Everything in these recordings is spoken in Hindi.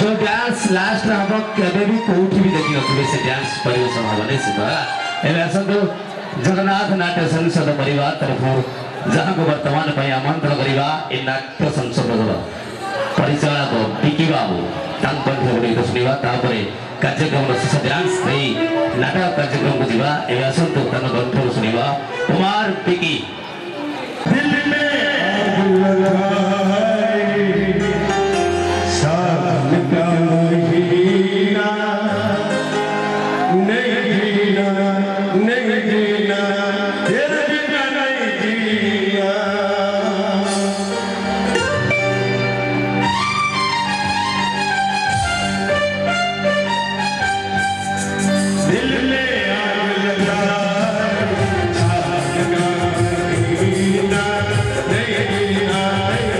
जो डांस लास्ट हम केबे भी कोठी भी देखि नथिबे से डांस परिवेशन हबने से बा एमे असंतो जगन्नाथ नाट्य संसद परिवार तरफ जहाँ को वर्तमान ପାଇଁ आमंत्रण करिबा ए नाट्य संसद परिचालक टिकी बाबू तांक गीत सुनिबा तापरे कार्यक्रम शेष डांस नहीं नाटक कार्यक्रम को जीवा ए असंतो तन ग्रंथ सुनिबा कुमार टिकी दिल्ली में I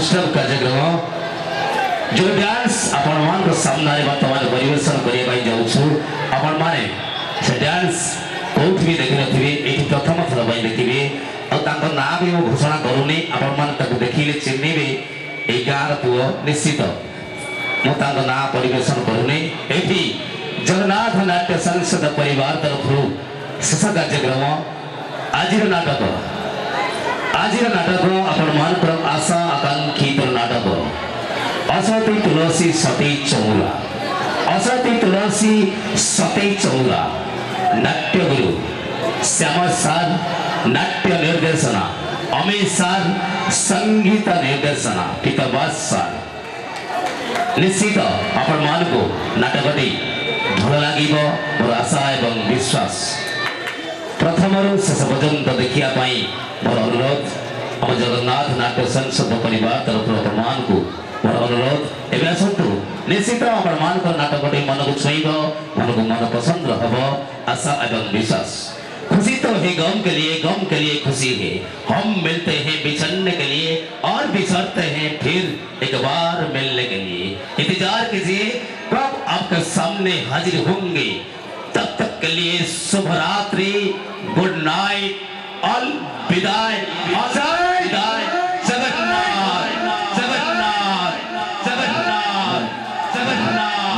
अनुष्ठान कार्यक्रम जो डांस आपण मान सामने वर्तमान परिवेशन करने जाऊँ आपण माने से डांस कौट भी देखी नथिबे एठी प्रथम थर पई देखिबे और तांको ना भी मो घोषणा करूनी आपण मान ताको देखिले चिन्हिबे ए गार पुओ निश्चित मो तांको ना परिवेशन करूनी एठी जगन्नाथ नाट्य संसद परिवार तरफ शेष कार्यक्रम आज नाटक आपण मान आशा आकांक्षित नाटक असती तुलसी सती चौरा असती तुलसी सती चौरा नाट्य गुरु श्याम सार नाट्य निर्देशना अमित सार संगीत निर्देशना पिताबास सार निश्चित आपण मान को नाटकटी भल लगे मोर आशा एवं विश्वास प्रथम शेष पर्यंत देखा मोर अनुरोध आम जगन्नाथ नाट्य संसद परिवार तरफ अपन को मोर अनुरोध एवं आसतु निश्चित अपन मान नाटकटी मन को छुईब मन को मन पसंद हम आशा एवं विश्वास खुशी तो है गम के लिए खुशी है हम मिलते हैं बिछड़ने के लिए और बिछड़ते हैं फिर एक बार मिलने के लिए इंतजार कीजिए कब आपके सामने हाजिर होंगे तब तक के लिए शुभ रात्रि गुड नाइट ऑल विदाई जगन्नाथ जगन्नाथ जगन्नाथ जगन्नाथ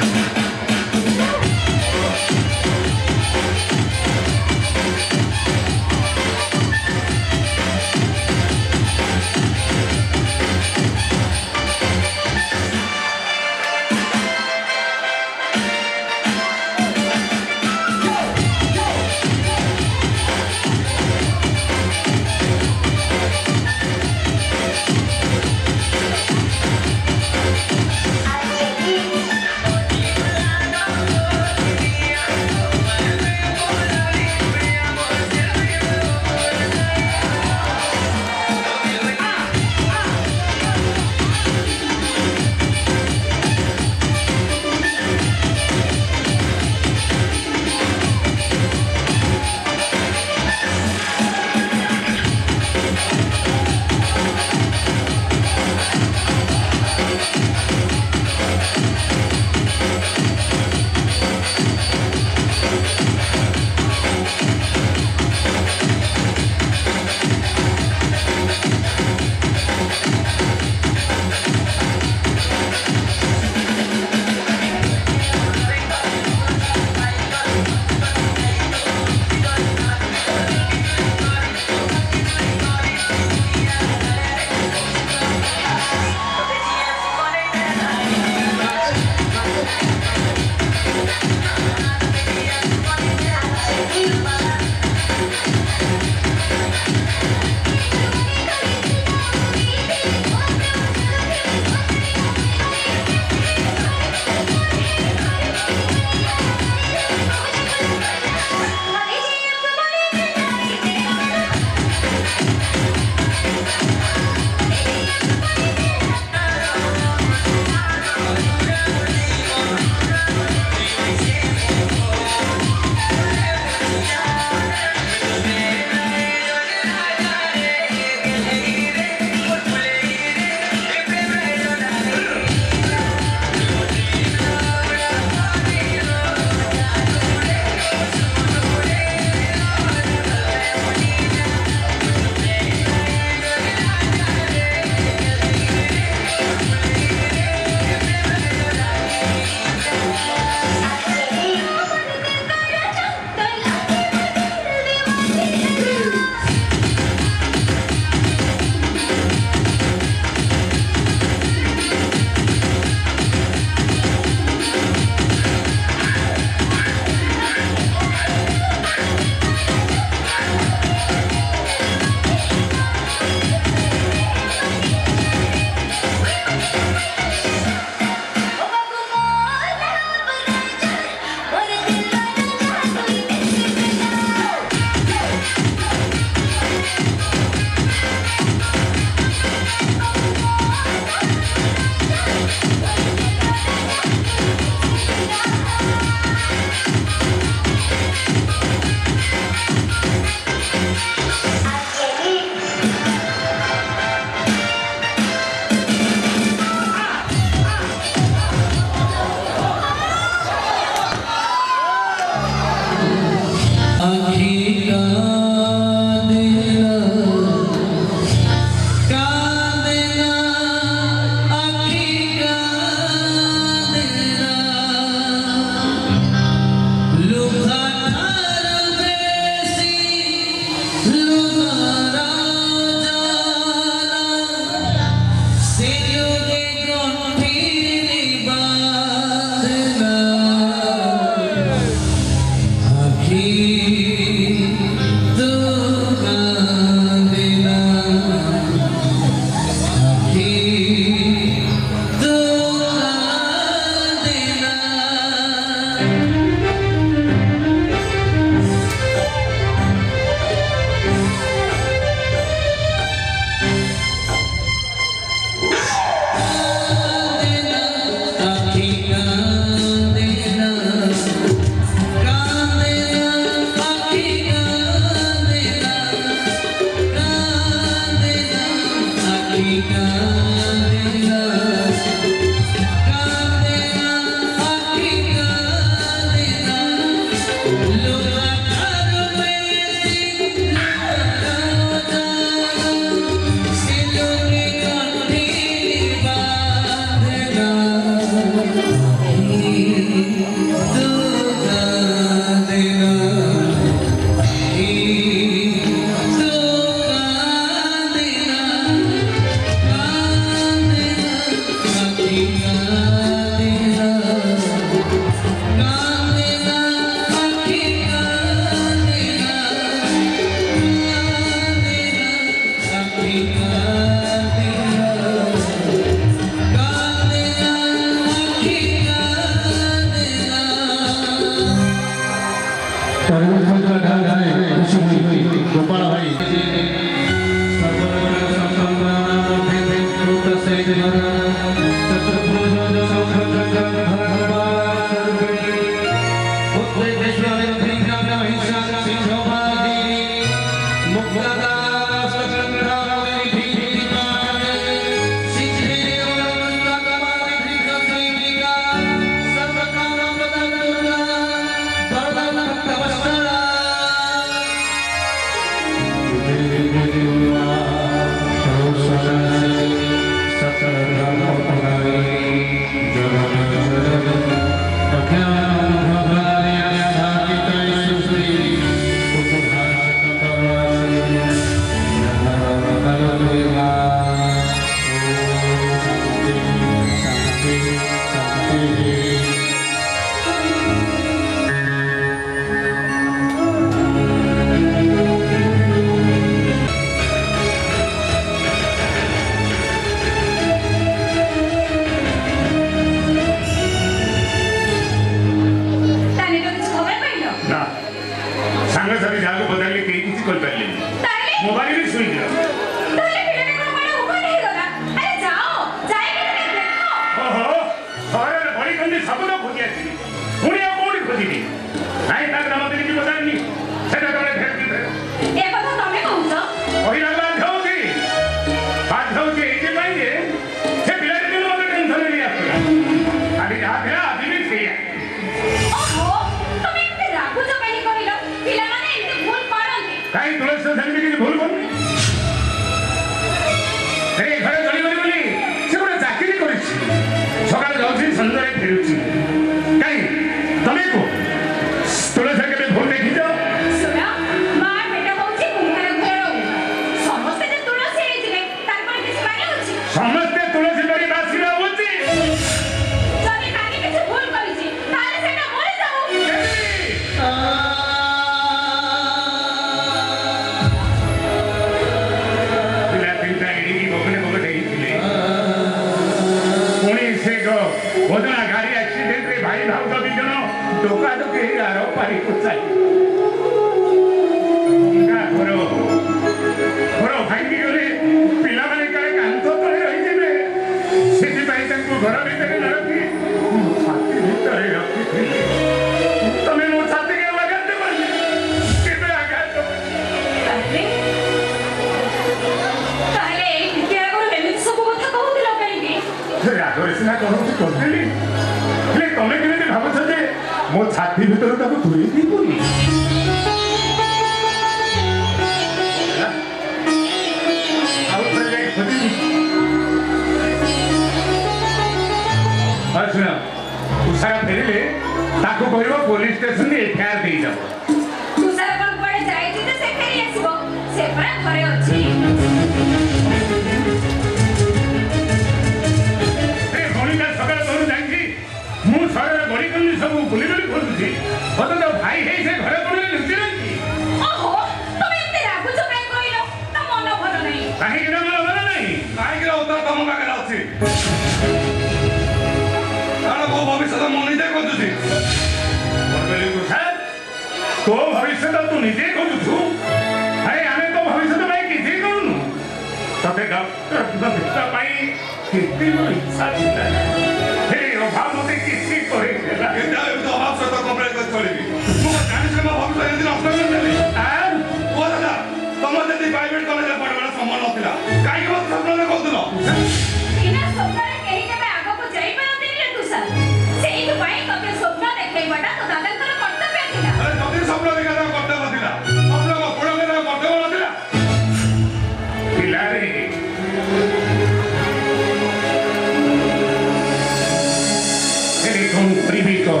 कौन करी कह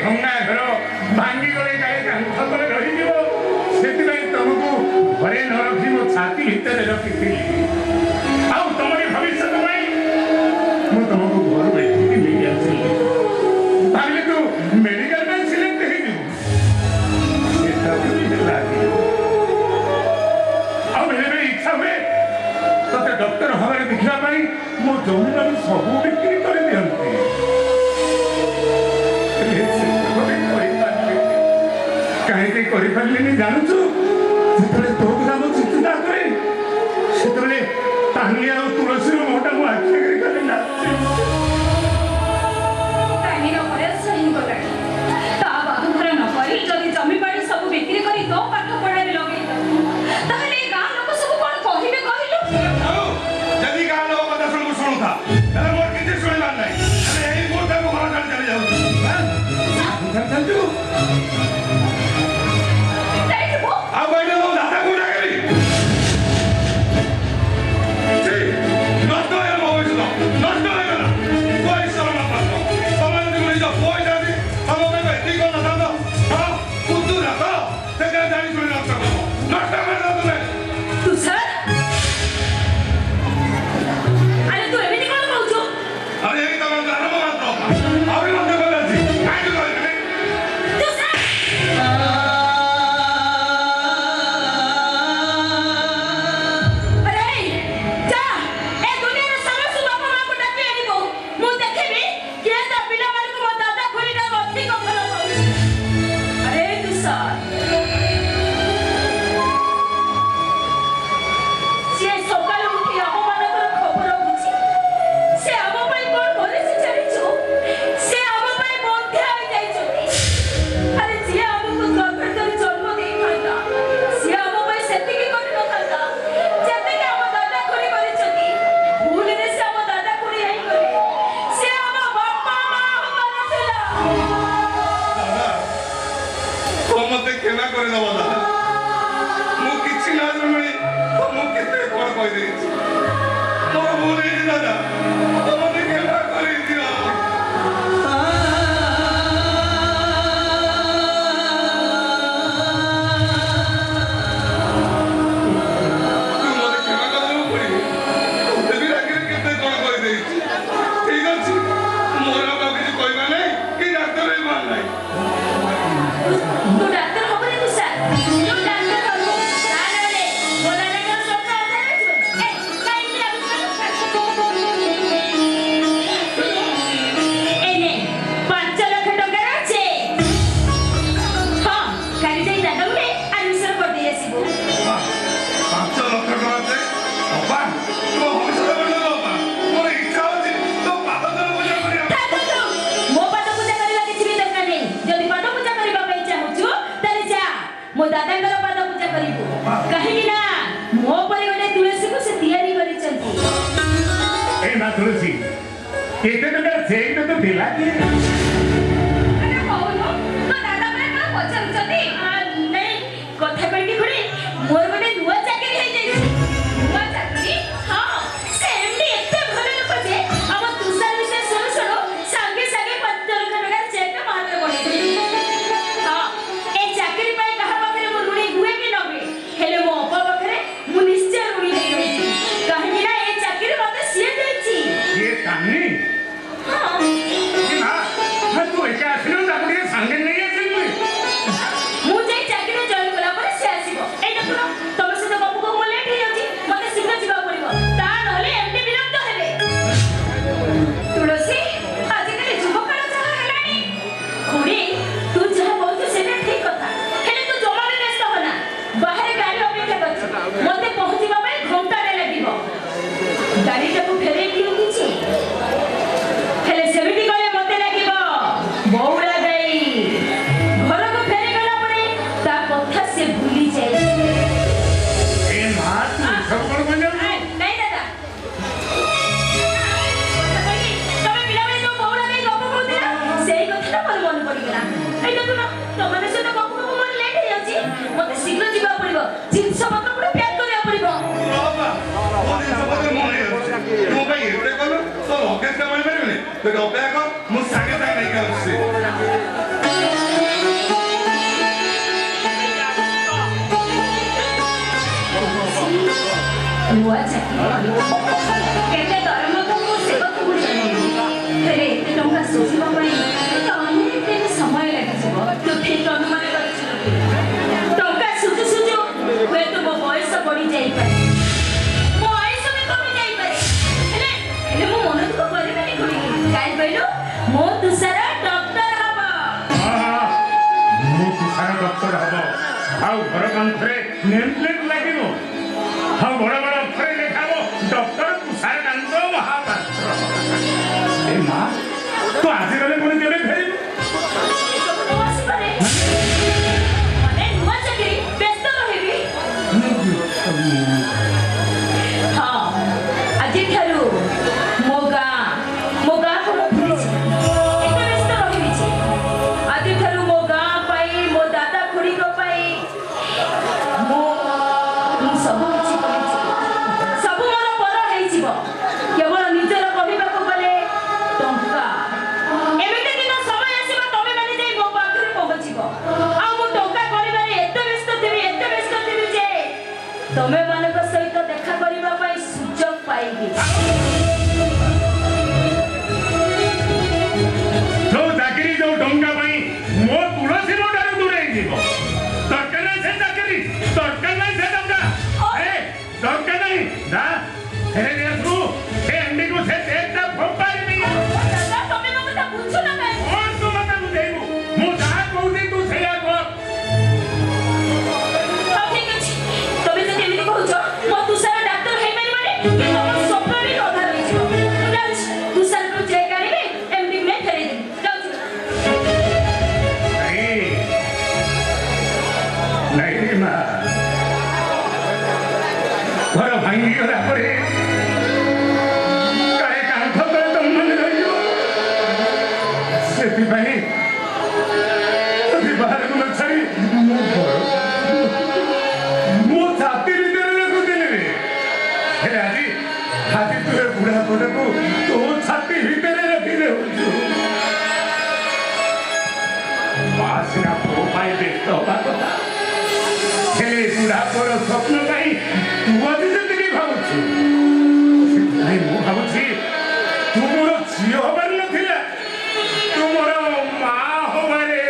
भंगा घर भांगी गले काले कांथ तले रही तुमको घरे न रखी मो छाती भितर रखी तुमरी भविष्य मुझे तुमको घर बैठी ले भाविले तू मेडिकल में सिलेक्ट हो इच्छा हुए ते डॉक्टर हमारे देखा मो जमी बाड़ी सब बिक्री कर दिखती कहीं कर जानूँ जिते तो नाम चिंता करे से तानी आ तुलसी मोटा मो आखि आगे नाचे जमी बाड़ी सब बिक्री कर तो पाठ पढ़ाई लगे गाँ लोक सब कौन कहे कहलु जदि गाँ लोक कथा शुणु शुणुता मोर किसी शुणवार नहीं मुहूर्त को घर चली जाऊँ तुलसी केते तो सेट तो दिला के अरे होलो तो दादा मैं का पचन चती नहीं कथा कइटी खड़ी मोर गने नुवा चाकरी हे जाई नुवा चाकरी हां से एमडी एते भले लोक जे हम तुसार विषय सुनो सुनो संगे संगे 15 टका चेक मात्र पड़े हां ए चाकरी पाई कहा पाखरे मो रुणी हुए कि नबे हेले मो अपा पाखरे मु निश्चय रुणी हे कहि ना ए चाकरी मते सिए देछि ये कानी हां तुझे अपेक्षा कर मु सागे सागे नहीं कर नूआ चाकरी केते दरमा को सेवा को फेरे एते टंका सोचिबा पई तो अनेक दिन समय लागि जिवो तो ठीक अनुमान करछु टंका सुजु सुजु वे तो मो बयस बढी जाई पारे मो आयुष भी कमी जाई पारे हेले मो मन दुख करबे नि खुली काई कहलो मो तुसार डॉक्टर हबो मो तुसार डॉक्टर हबो आउ घर कंथरे नेम प्लेट लागिबो हां बड़ा बड़ा अक्षरे लिखाबो डॉक्टर तुषार कांत महापात्र ए मां तो आज गले कोन केबे फेरिबो माने नुआ चाकरी व्यस्त रहिबी हां आज ठारू मोगा को मो भूलिछि एते व्यस्त रहिबी छी आज ठारू मोगा पाई मो दादा खुड़ी को पाई मो सब किछि करिछि सब मोर पर हेइ जीव केवल निजर कहिबाको गले टंका एमिते दिन समय आसीबा तमे माने जाई मो पाखरे पहुंचिबो आ मो टंका करिबारे एते व्यस्त थिबि जे तमे मानक सहित देखा करिबा पई सुजोग पाइबी जो चाकरी जो टंका पई मो तुलसी रो डारू दूरे जीवो दरकार नहीं से चाकरी दरकार नहीं से टंका ए दरकार नहीं दा हे रे तू ए एंडी को से एकटा फोपारी नहीं दादा तमे मो कथा बुझु ना काई और तू मत बुझेबू मु जा कहूनी तू सेया कर ठीक अछि तमे जे एमिति कहउछ मो तुसार डॉक्टर हेइ मारिबारे कि तम स्वप्न भी अधा रहि छियो जाउछ तुसार को जे काढिबे एमडी में फेरै दे जाउछ नहीं माँ घर भांगी गला परे काहे कांथ तले तम मन रहियो सेति भाई बाहर को न छाड़ी मो छाती भीतर रखु देले रे हे आजी हाथी तू बुढ़ा कोटे को तो छाती भीतर रखी दे मासिना प्रोफाइल देखतो बाता खेले बुढ़ा पर स्वप्न पाई तू आज जिंदगी भावछु नहीं मु भावछि तू मोर झियो हबार नथिला तू मोर मां होबारे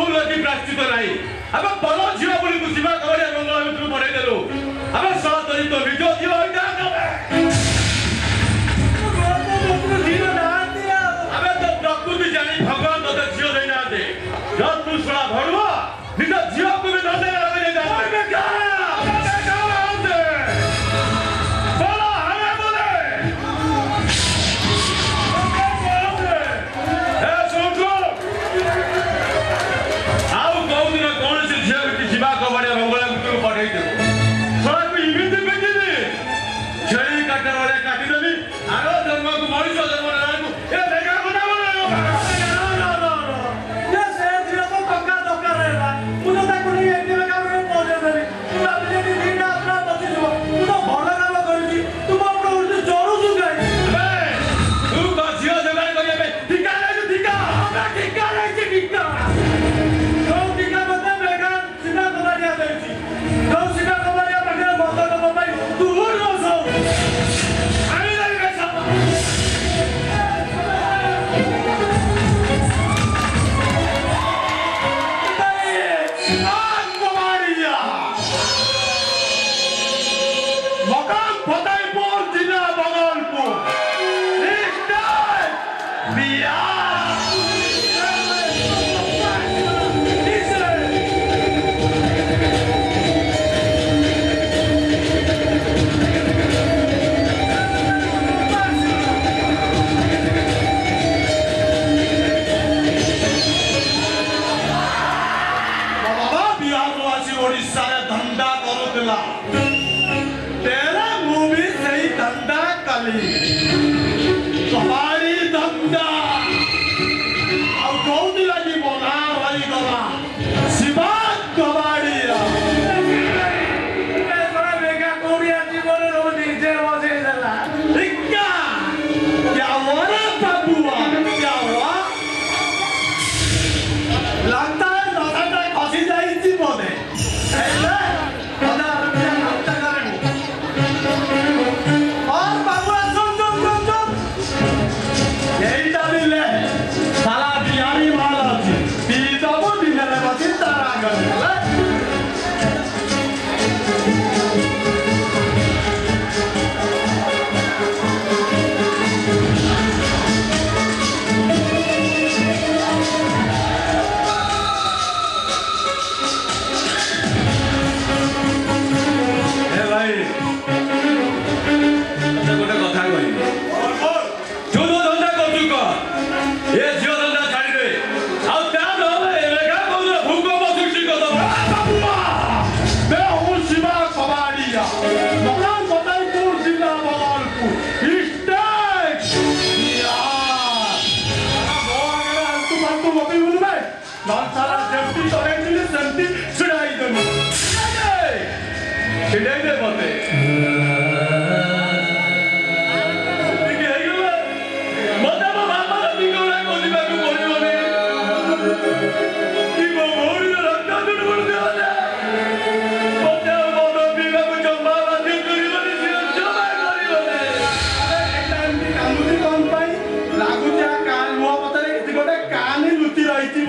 भूल की प्राश्चित नहीं अब बल झील बोली तू शिवा कबड़िया मंगल मित्र पढ़े देलु अब सह तरी तो निज जीव होइता अब तो प्रकृति जानी भगवान तोते झील देना दे जब तू सला भरवा निज जीव को भी धंधे लगे दे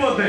से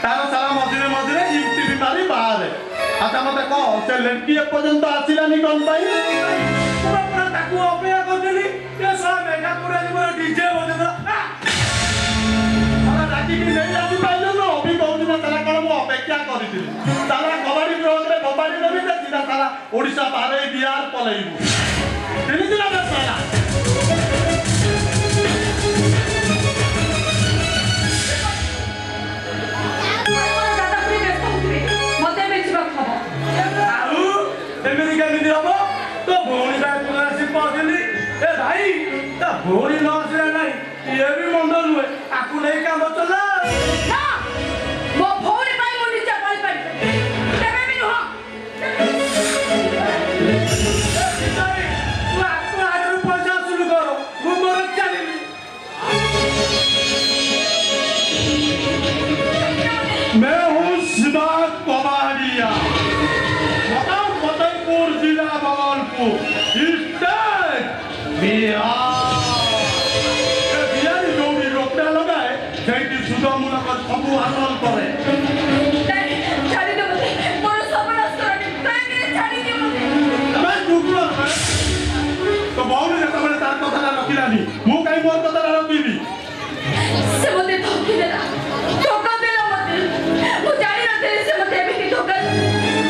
तार सारा मझे मझे इमती बीमारी बाहर अच्छा मत कह से लड़की एपर्यंत आसिलानी कौन पाई अपेक्षा करदेली मेघापुर डीजे बजे डाकिकी नहीं आसी पाइल ना अभी कहूँ तारा कौन मुझे अपेक्षा करी तारा कबाड़ी ग्रहण कबाड़ी देवी सीधा तारा ओडिशा बाहर बिहार पलैबू तीन दिन सारा भौणी न आसला नहीं ये भी मंडल हुए आपको नहीं काम चला ना वो भौणी भाई मुंडी चपाई पड़ी तबे भी नुह आपको आज पैसा शुरू करो वो मरद चली मैं हूँ शिवा कबाड़िया बताओ फतेहपुर जिला भगवानपुर स्टेट बिहार सबू हासिल करे छाड़ी दे मते मोर सब नष्ट करनी काहे छाड़ी दे मते मैं चुप तो बाउली ने तबले तार कथा रखिलानी मु काई मोर कथा रखिबी से मते धोखा देला मते मु जानी नते से मते एबे धोखा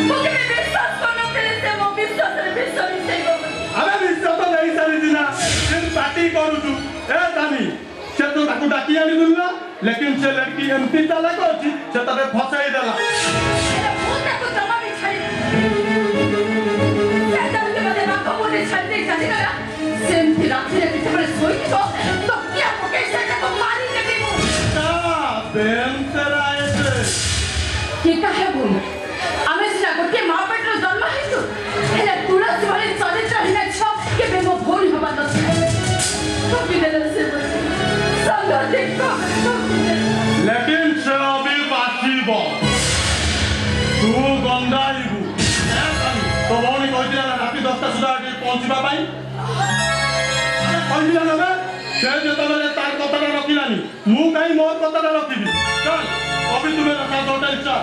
मु के विश्वास करनो तेरे से मो विश्वास रे विश्वास से अबे विश्वास तो नहीं सारी दिना दिन पार्टी करू छु ए दानी से तो ताकू डाकी आनी दुना लेकिन से लड़की एमती ताला करछि से तबे फसाई देला वो ताको जमा भी छाड़ी दादा के मते बाको मोने छाड़ी दे जाने करा सेमती रात्रि रे तबे सोई तो क्या को कैसे को मारी देबी मु का बेन तेरा ऐसे के काहे बोल आमे सिना गोटे मां पेट रो जन्म हेतु हेले तुलसी वाली चरित्र हिना छ के बे मो भोल हबा न तो बिना से संग देखो लेकिन से अभी बाँचीब तू गंधाइबू तो भौणी कहती राति 10टा सुधा पहुँचवा कहला ना से जो तार कथा रखिलानी मु कहीं मोर कथा रखी चल अभी तुम्हें रखा होटल चल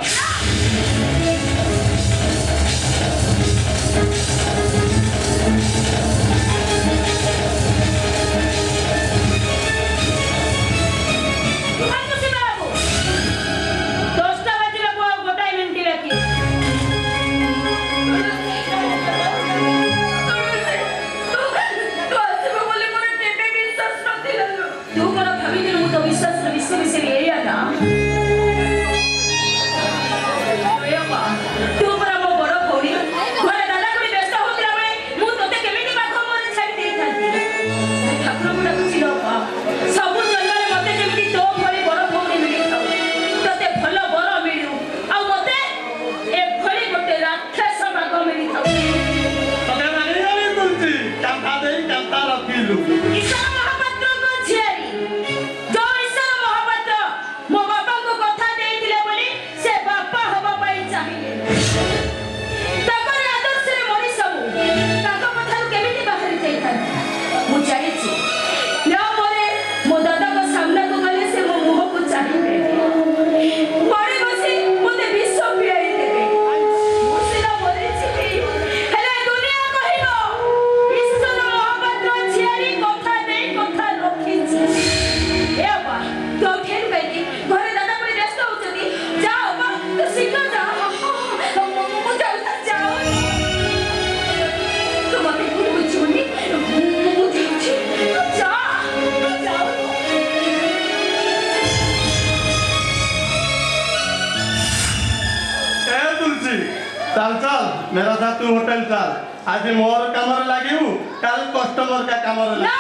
चल चल मेरा साथ तू होटल चल आज मोर कामरे लागिबू काल कस्टमर का कामरे ना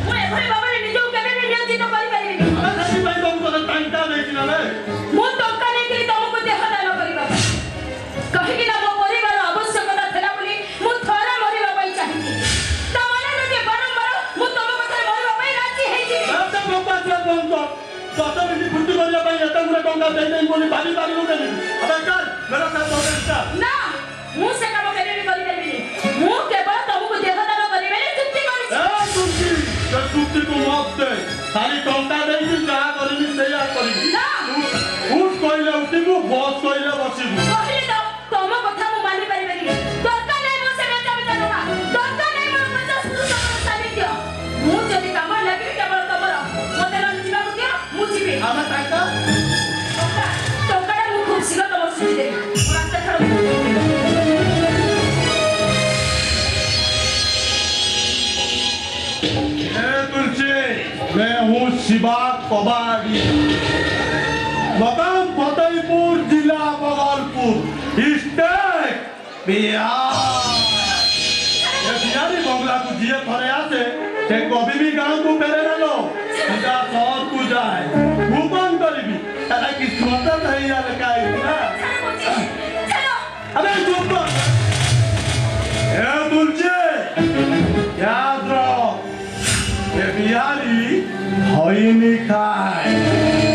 मैं भरे बाबा ने निजो केबे ने नियंत्रित करि परिबे अरे भाई तुमको तो टाइम देछि ना मो टका ने कि तुमको देखा दान करि बाबा कहि कि ना मो परिवार आवश्यकता थला बोली मु थोड़ा मरिबा पई चाहिए त माने न के बारंबार मु तुम कथा मरिबा पई राजी हे छी आता बाबा चल तो कत मिनिट फुटी करिया पई एता मुरे टंका देई देई बोली बाली बाली नु देबी अबे चल मेरा साथ होटल चल ना मु से काम केबे भी करि परिबे मु केवल तुमको देखा दान करिबे चुप्पी करि ए चुप्पी को मत दे खाली टंका देई जा करबी सेया करबी ना मैं हूँ शिवा कबाड़ी, मकाम फतेहपुर, जिला बगलपुर, स्टेट बिहार। बिहारी बंगला को जिए थरे आसे से कभी भी गांव को फेरे ना लो, सीधा शहर को जाए भूकंप करीबी अरे किस्मत नहीं यार का इतना। अबे चुप कर, ए तुलचे याद रहो ये बिहारी हई नहीं खाए।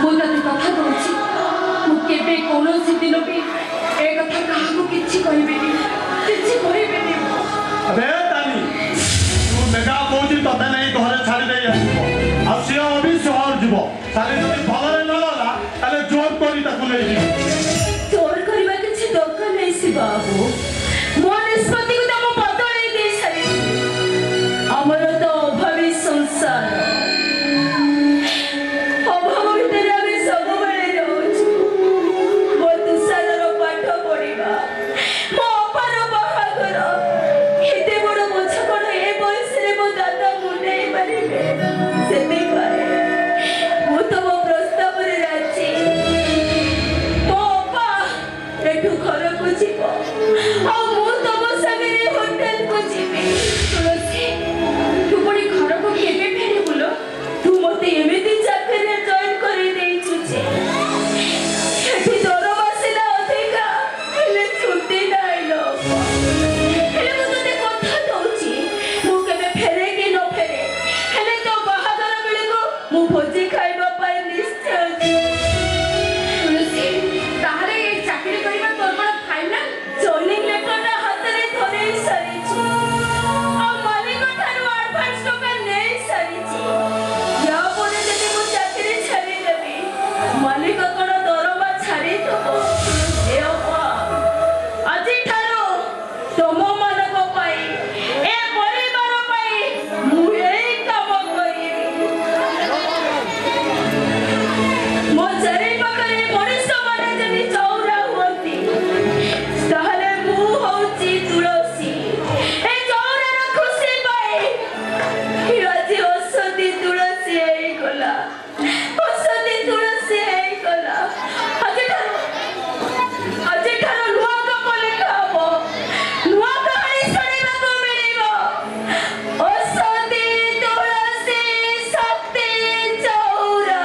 ମୁଁ ତତେ କଥା କହୁଛି ମୁଁ କେବେ କୌଣସି ଦିନ ବି ଏ କଥା କାହାକୁ କିଛି କହିବିନି अबे तानी तू मेगा पहुंची तते नहीं घरे छाड़ी दे आसीबो आ सिया अभी शहर जीवो साले जदी भलरे न लगा ताले जोर करी ताकू नै जीवो जोर करबा किछि दरकार नै सी बाबू मो निष्पत्ति को त मो बदलै दे सारी हमर तो अभावी संसार अभाव भितर आमे सब बेले रहउछु मो तुषारर पाठ पढिबा मो अपार बाहागर एते बड़ बोझ कोन ए बयस रे मो दादा मुंडे मारिबे सेते पाए मो तो मो प्रस्ताव रे राजी मो अपा एठू घर को जीवो आ मो तम संगे होटल को जीवी तुलसी तू बड़ी घर को केबे फेरे बोलो तू मते एमिति चाकरी जॉइन करी देई छुचे एठी दरवासिला अधिका हेले छुट्टी नाही लो हेले मो तते कथा दउची मो केबे फेरे कि न फेरे हेले तो बाहादर बेले को मो भोजी खाइबा पाई निश्चय तुलसी ताहले ए चाकरी करिबा तोर बड़ फाइनल जॉइनिंग लेटर ना हाथ रे धरे सारी छु आ मालिक ठारू एडवांस टका नै सारी छु या परे जदि मो चाकरी छाड़ी देबी मालिक कोन दरबा छाड़ी दबो ए अपा আজি ठारू तम मानक पाई ए परिवार पाई मु एई काम करिबी मो चारि पाखरे मनुष्य माने जदि चौरा हुअती ताहले मु होउची तुलसी ए चौरार खुशी पाए आज औषधि तुलसी एई गला औषधि तुलसी एई गला आज ठारू नुआ कप लेखा हबो नुआ कहानी शुणिबाकू मिलिबो औषधि तुलसी शक्ति चौरा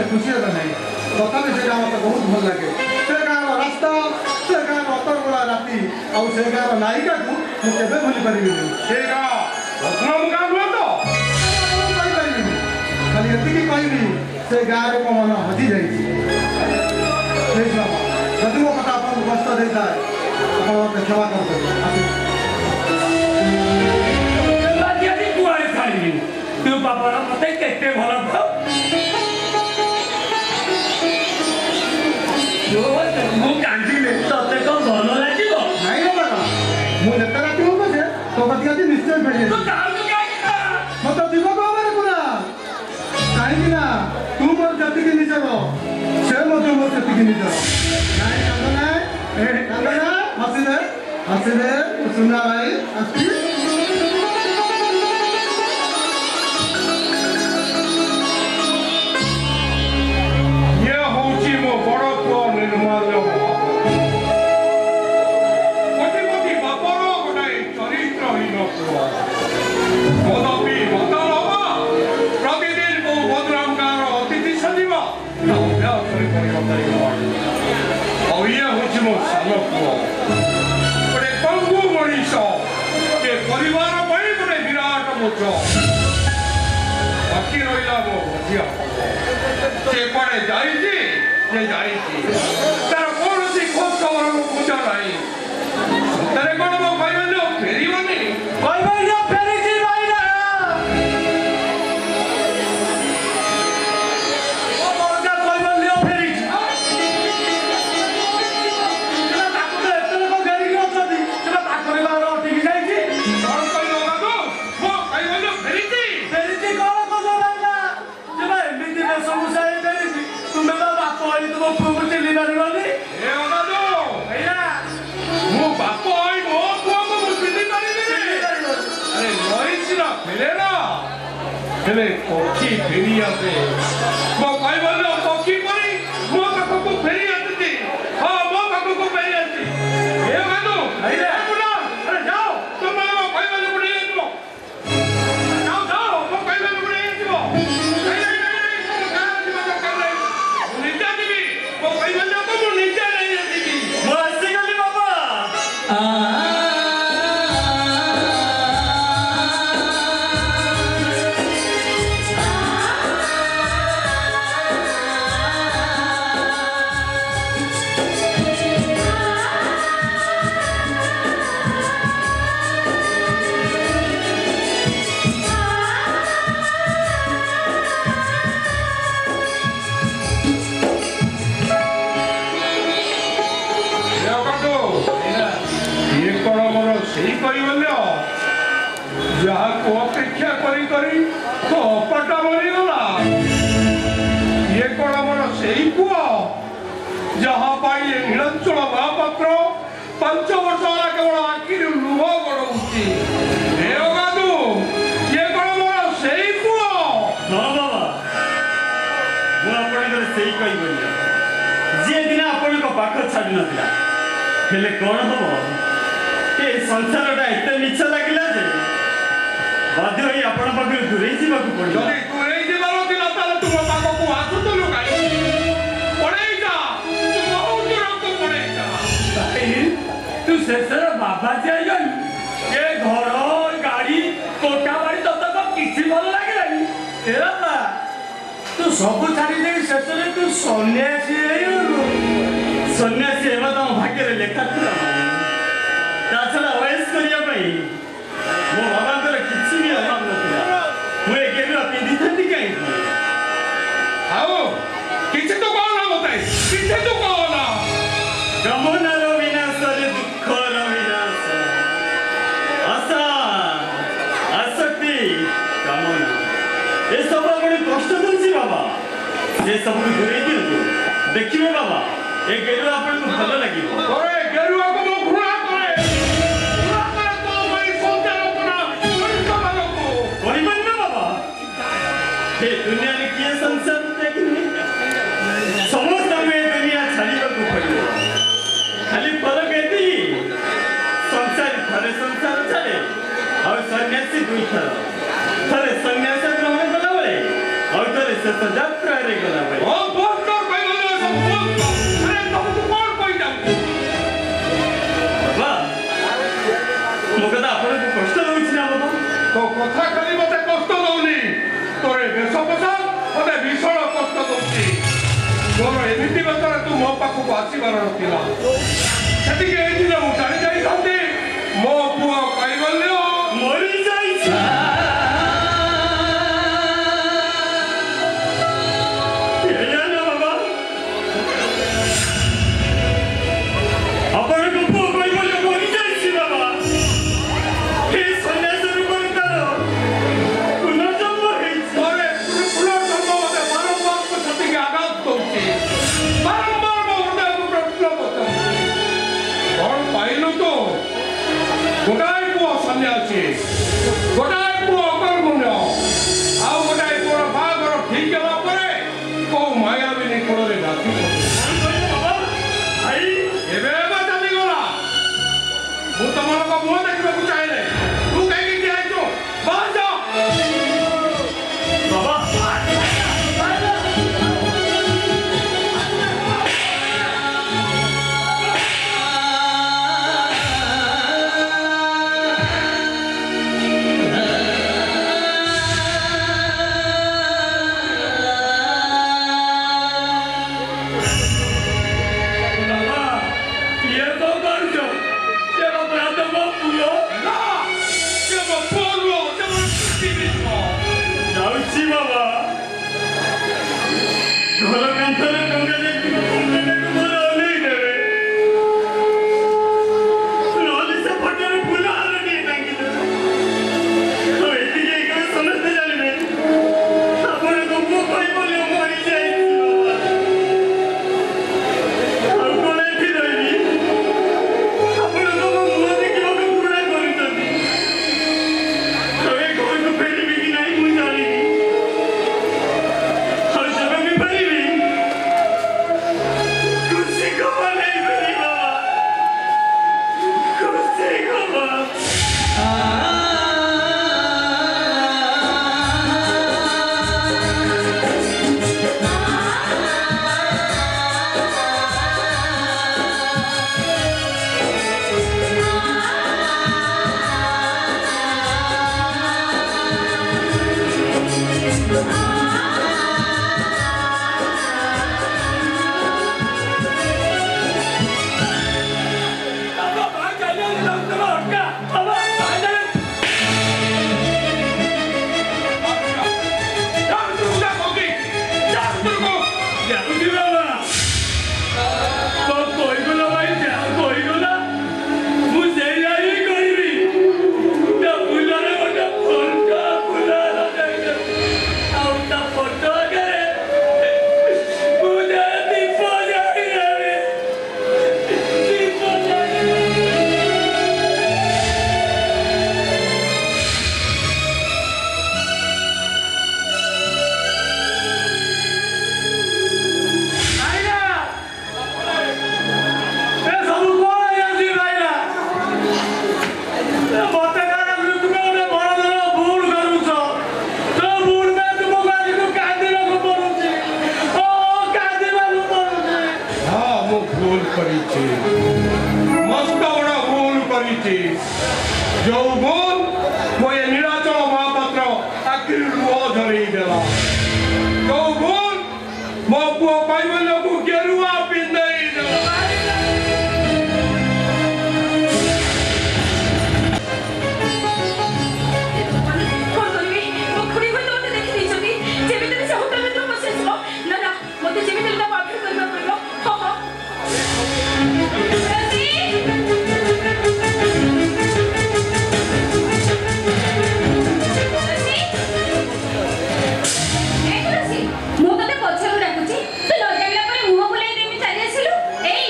खुशी नहीं तथा से बहुत भल लगे से गाँव रास्ता से गाँ रतनगड़ा राति आउ से गाँव नायिका को मुझे भूली पारि ସେଟା ରତ୍ନମୁଖା ନୁହେଁ ତ खाली एति कहबी से गाँव में मन हजि जाइए जदि मो कथा आपको कष्ट देता है आप क्षमा कर कुआड़े छाड़ी तू बापर मत केते भल पाओ ମୁଁ କାନ୍ଦିଲେ ତତେ କଣ ଭଲ ଲାଗିବ ନାଇଁ ରେ ବାବା ମୁଁ ଯେତେ ରାତି ହଉ ପଛେ ତୋ କତିକି ଆଜି ନିଶ୍ଚୟ ଫେରି ତୁ କାନ୍ଦୁ କାହିଁକି ମତେ ଯିବ କବରେ ପୁରା କାହିଁକି ନା ତୁ ମୋର ଯେତିକି ନିଜର ସେ ମଧ୍ୟ ମୋର ସେତିକି ନିଜର ନାଇଁ କାନ୍ଦ ନା ହସିଦେ ସୁନା ଭାଇ ଆସି ଇଏ ହଉଛି ମୋ ବଡ଼ ପୁଅ ନିର୍ମଳ କୋଟିପତି ବାପର ଗୋଟାଏ ଚରିତ୍ରହୀନ ପୁଅ କଦପି ବଦଳ ହବ ପ୍ରତିଦିନ କୋଉ ବଦନାମ ଗାଁର ଅତିଥି ସାଜିବ ଅଭ୍ୟାସ କରି ପରିବର୍ତ୍ତନ ଆଉ ଇଏ ହଉଛି ମୋ ସାନ ପୁଅ ଗୋଟେ ପଙ୍ଗୁ ମଣିଷ ଯେ ପରିବାର ପାଇଁ ଗୋଟେ ବିରାଟ ବୋଝ ବାକି ରହିଲା ମୋ ଝିଅ ସେ କୁଆଡ଼େ ଯାଇଛି ତାର କୌଣସି ଖୋଜ ଖବର ମୁଁ ବୁଝା ନାହିଁ ସତରେ କ'ଣ ମୋ ଭାଇମାନେ ଫେରିବନି କହିବା ଫେରିଛି ଭାଇନା ହେଲେ ପକ୍ଷୀ ଫେରି ଆସେ ମୋ ଭାଇମାନେ ପକ୍ଷୀ ପରି ମୋ ପାଖକୁ ଫେରି ଆସିଛି ହଁ ମୋ ପାଖକୁ ଫେରି ଆସିଛି ଏ ମାନୁ ଯାଅ ତମେ ମୋ ଭାଇମାନଙ୍କୁ ନେଇଯିବ ଯାଅ ମୋ ଭାଇମାନଙ୍କୁ ନେଇଯିବ ମୁଁ ନିଜେ ଯିବି ମୋ ଭାଇମାନଙ୍କୁ ମୁଁ ନିଜେ ନେଇ ଆସିବି ମୁଁ ଆସିଗଲି ବାବା ଯାହାକୁ ଅପେକ୍ଷା କରି କରି ତ ଅପଟା ମରିଗଲା ଇଏ କ'ଣ ଆମର ସେଇ ପୁଅ ଯାହା ପାଇଁ ଏ ନୀଳାଞ୍ଚଳ ମହାପାତ୍ର 5 ବର୍ଷ ହେଲା କେବଳ ଆଖିରୁ ଲୁହ ଗଡ଼ଉଛି ଏ ଅଗାଧୁ ଇଏ କ'ଣ ମୋର ସେଇ ପୁଅ ହଁ ବାବା ମୁଁ ଆପଣଙ୍କର ସେଇ କହିପାରିବି ଯିଏ ଦିନ ଆପଣଙ୍କ ପାଖ ଛାଡ଼ି ନଥିଲା ହେଲେ କ'ଣ ହବ ଏ ସଂସାରଟା ଏତେ ମିଛ ଲାଗିଲା ଯେ ବାଧ୍ୟ ହୋଇ ଆପଣ ପାଖରୁ ଦୂରେଇ ଯିବାକୁ ପଡ଼ିବ ଯଦି ଦୂରେଇ ଯିବାର ଥିଲା ତାହେଲେ ତୁମ ପାଖକୁ ଆସୁଥିଲୁ କାହିଁକି ପଳେଇ ଯା ତୁ ବହୁତ ଦୂରକୁ ପଳେଇ ଯା ତୁ ଶେଷରେ ବାବା ଯାଇଗଲୁ ଏ ଘର ଗାଡ଼ି କୋଠା ବାଡ଼ି ତତକ କିଛି ଭଲ ଲାଗିଲାନି ଏ ବାପା ତୁ ସବୁ ଛାଡ଼ି ଦେଇ ଶେଷରେ ତୁ ସନ୍ନ୍ୟାସୀ ହେଇଗଲୁ ସନ୍ନ୍ୟାସୀ ହେବା ତମ ଭାଗ୍ୟରେ ଲେଖା ଥିଲା ତା ଛଡ଼ା ଅଏସ୍ କରିବା ପାଇଁ ମୋ ବାବାଙ୍କର କିଛି ବି ଅଭାବ ନଥିଲା ମୁଁ ଏ କେବେ ପିନ୍ଧିଥାନ୍ତି କାହିଁକି ଆଉ କିଛି ତ କହନା ମତେ କିଛି ତ କହନା କାମନାର ବିନାଶରେ ଦୁଃଖର ବିନାଶ ଆଶା ଆସକ୍ତି କାମନା ଏସବୁ ଆପଣ କଷ୍ଟ ଦଉଛି ବାବା ସେସବୁକୁ ଦୂରେଇ ଦିଅନ୍ତୁ ଦେଖିବେ ବାବା ଏ ଗେରୁଆ ଆପଣଙ୍କୁ ଭଲ ଲାଗିବ ଓରେ ଗେରୁଆକୁ ମୁଁ ଘୃଣା କରେ ତୋ ପାଇଁ ସନ୍ତାନପନା ମଣିଷମାନଙ୍କୁ କହିବନି ନା ବାବା ଏ ଦୁନିଆରେ କିଏ ସଂସାର ଦେଖିନି ସମସ୍ତଙ୍କୁ ଏ ଦୁନିଆ ଛାଡ଼ିବାକୁ ପଡ଼ିବ ଖାଲି ଫରକ ଏତିକି ସଂସାରୀ ଥରେ ସଂସାର ଛାଡ଼େ ଆଉ ସନ୍ନ୍ୟାସୀ 2 ଥର ଥରେ ସନ୍ନ୍ୟାସ ଗ୍ରହଣ କଲାବେଳେ ଆଉ ଥରେ ଶେଷ ଯାତ୍ରାରେ ଗଲାବେଳେ ଓ ବହୁତ କହିଗଲ ସବୁ ବହୁତ ଆରେ ତମକୁ କ'ଣ କହିଯାଉଛି ଆସିବାର ନଥିଲା ସେତିକି ହେଇଥିଲେ ମୁଁ ଜାଣି ଯାଇଥାନ୍ତି ମୋ ପୁଅ କୈବଲ୍ୟ ମରିଯାଇଛି। ଏଇଆ ନା ବାବା, ଆପଣଙ୍କ ପୁଅ କୈବଲ୍ୟ ମରିଯାଇଛି ବାବା। ଏ ସନ୍ନ୍ୟାସ ରୂପରେ ତାର ପୁନର୍ଜନ୍ମ ହେଇଛି। ଘରେ ପୁନର୍ଜନ୍ମ ମୋତେ ବାରମ୍ବାର ମୋ ଛାତିକି ଆଘାତ ଦଉଛି ବାରମ୍ବାର ମୋ ହୃଦୟକୁ ପ୍ରଶ୍ନ ପଚାରୁଛି କ'ଣ ପାଇଲୁ ତୁ ଗୋଟାଏ ପୁଅ ସନ୍ନ୍ୟାସୀ ଗୋଟାଏ ପୁଅ ଅକର୍ମଣ୍ୟ ଆଉ ଗୋଟାଏ ପୁଅର ବାହାଘର ଠିକ ହେବା ପରେ କୋଉ ମାୟାବିନୀ କୋଳରେ ନାଚି କ'ଣ କହିଲେ ବାବା? ଭାଇ ଏବେ ଏବେ ଚାଲିଗଲା ମୁଁ ତମମାନଙ୍କ ମୁହଁ ଦେଖିବାକୁ ଚାହେଁନି ତୁ କାହିଁକି ଠିଆ ହେଇଛୁ ବାହାର ଯା ବାବା ବାବା ଇଏ କ'ଣ କରୁଛ? ଏ ବାବା ତମ ପୁଅ ନା ସେ ମୋ ପୁଅ ନୁହଁ ସେ ମୋ ପୃଥିବୀ ନୁହଁ ଯାଉଛି ବାବା। ଘର କାନ୍ଥରେ ଟଙ୍କା ଯାଇଥିବା କମ୍ପ୍ଲେନକୁ ମୋର ଓହ୍ଲେଇ ଦେବେ, ନହେଲେ ସେ ଫଟୋରେ ଫୁଲ ହାର ଟିକେ ଟାଙ୍ଗିଦେବେ। ଆଉ ଏତିକି ଏକାବେଳେ ସମସ୍ତେ ଜାଣିବେ ଆପଣଙ୍କ ପୁଅ କୈବଲ୍ୟ ମରିଯାଇଛି ବାବା। ଆଉ କ'ଣ ଏଠି ରହିବି? ଆପଣଙ୍କ ମୋ ମୁହଁ ଦେଖିବାକୁ ଘୃଣା କରୁଛନ୍ତି। ଆଉ ଏ ଘରକୁ ଫେରିବି କି ନାହିଁ ମୁଁ ଜାଣିନି। ଆଉ ଯେବେ ବି ଫେରିବି ଖୁସି ଖବର ନେଇପାରିବି ବାବା, ଖୁସି ଖବର। ବାବା ବାହା ଚାଲିଗଲେ ତମ ଅଟକା ବାବା ବାହା ଚାଲିଗଲେ। ଯା ଭିତରକୁ ଯା କହୁଛି ଯା ଭିତରକୁ ଯାଉଛି ବାବା। ମୋ କହିଗଲା ଭାଇ ଯାହା କହିଗଲା ମୁଁ ସେଇଆ ହିଁ କରିବି। ତା ଫୁଲରେ ଗୋଟେ ଫଟୋ ଫୁଲ ଲଗାଇଦେବି। ଆଉ ତା ଫଟୋ ଆଗରେ ମୁଁ ଯେ ଦୀପ ଜାଳିଦେବି। ଦୀପ ଜାଳିଦେବି। ଭାଇନା ଏ ସବୁ କ'ଣ ହେଇଯାଉଛି ଭାଇନା? ମତେ କାରଣ ତୁମେ ଗୋଟେ ବଡ଼ ଧର ଭୁଲ କରୁଛ। ତ ଭୁଲ ପାଇଁ ତୁମକୁ ଆଜିକୁ କାନ୍ଦିବାକୁ ପଡୁଛି। ଓ କାନ୍ଦିବାକୁ ପଡୁଛି। ହଁ ମୁଁ ଭୁଲ କରିଛି ମସ୍ତ ବଡ଼ ଭୁଲ କରିଛି ଯୋଉ ଭୁଲ ମୋ ଏ ନୀଳାଚଳ ମହାପାତ୍ର ଆଖିରୁ ଲୁହ ଝରେଇ ଦେଲା ଯୋଉ ଭୁଲ ମୋ ପୁଅ କୈବଲ୍ୟକୁ ଗେରୁଆ ପିନ୍ଧେଇ ଦେଲା କ'ଣ କରିବି? ମୋ ଖୁଡ଼ି ହୁଏତ ମୋତେ ଦେଖିଦେଇଛନ୍ତି। ଯେମିତି ହେଲେ ସେ ହୋଟେଲ ଭିତରକୁ ପଶିଆସିବ। ନା ନା ମୋତେ ଯେମିତି ହେଲେ ତାକୁ ଆଭଏଡ୍ କରିବାକୁ ପଡ଼ିବ। ହଁ ହଁ ତୁଳସୀ! ତୁଳସୀ! ଏ ତୁଳସୀ, ମୁଁ ତତେ ପଛରୁ ଡାକୁଛି। ତୁ ନ ଜାଣିଲା ପରେ ମୁହଁ ବୁଲେଇ ଦେଇ ଚାଲି ଆସିଲୁ। ଏଇ